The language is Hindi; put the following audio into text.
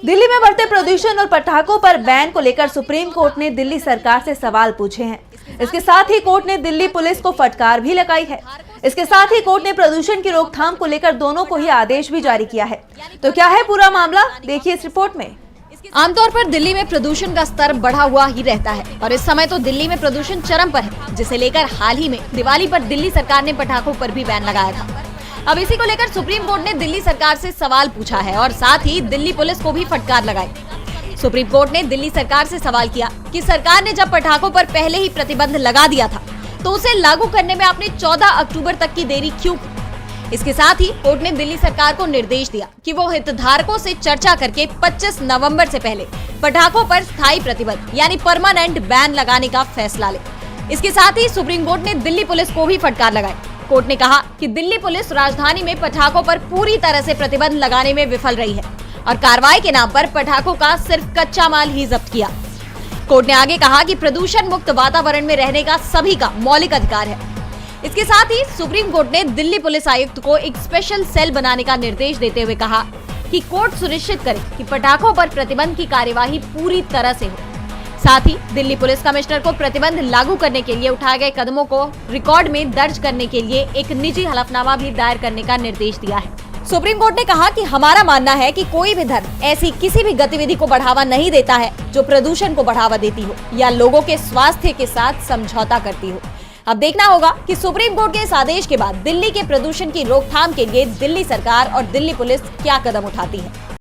दिल्ली में बढ़ते प्रदूषण और पटाखों पर बैन को लेकर सुप्रीम कोर्ट ने दिल्ली सरकार से सवाल पूछे हैं। इसके साथ ही कोर्ट ने दिल्ली पुलिस को फटकार भी लगाई है। इसके साथ ही कोर्ट ने प्रदूषण की रोकथाम को लेकर दोनों को ही आदेश भी जारी किया है। तो क्या है पूरा मामला, देखिए इस रिपोर्ट में। आमतौर पर दिल्ली में प्रदूषण का स्तर बढ़ा हुआ ही रहता है और इस समय तो दिल्ली में प्रदूषण चरम पर है, जिसे लेकर हाल ही में दिवाली पर दिल्ली सरकार ने पटाखों पर भी बैन लगाया था। अब इसी को लेकर सुप्रीम कोर्ट ने दिल्ली सरकार से सवाल पूछा है और साथ ही दिल्ली पुलिस को भी फटकार लगाई। सुप्रीम कोर्ट ने दिल्ली सरकार से सवाल किया कि सरकार ने जब पटाखों पर पहले ही प्रतिबंध लगा दिया था तो उसे लागू करने में आपने 14 अक्टूबर तक की देरी क्यों की। इसके साथ ही कोर्ट ने दिल्ली सरकार को निर्देश दिया कि वो हितधारकों से चर्चा करके 25 नवंबर से पहले पटाखों पर स्थायी प्रतिबंध यानी परमानेंट बैन लगाने का फैसला ले। इसके साथ ही सुप्रीम कोर्ट ने दिल्ली पुलिस को भी फटकार लगाई। कोर्ट ने कहा कि दिल्ली पुलिस राजधानी में पटाखों पर पूरी तरह से प्रतिबंध लगाने में विफल रही है और कार्रवाई के नाम पर पटाखों का सिर्फ कच्चा माल ही जब्त किया। कोर्ट ने आगे कहा कि प्रदूषण मुक्त वातावरण में रहने का सभी का मौलिक अधिकार है। इसके साथ ही सुप्रीम कोर्ट ने दिल्ली पुलिस आयुक्त को एक स्पेशल सेल बनाने का निर्देश देते हुए कहा कि कोर्ट सुनिश्चित करे कि पटाखों पर प्रतिबंध की कार्यवाही पूरी तरह से हो। साथ ही दिल्ली पुलिस कमिश्नर को प्रतिबंध लागू करने के लिए उठाए गए कदमों को रिकॉर्ड में दर्ज करने के लिए एक निजी हलफनामा भी दायर करने का निर्देश दिया है। सुप्रीम कोर्ट ने कहा कि हमारा मानना है कि कोई भी धर्म ऐसी किसी भी गतिविधि को बढ़ावा नहीं देता है जो प्रदूषण को बढ़ावा देती हो या लोगों के स्वास्थ्य के साथ समझौता करती हो। अब देखना होगा कि सुप्रीम कोर्ट के इस आदेश के बाद दिल्ली के प्रदूषण की रोकथाम के लिए दिल्ली सरकार और दिल्ली पुलिस क्या कदम उठाती है।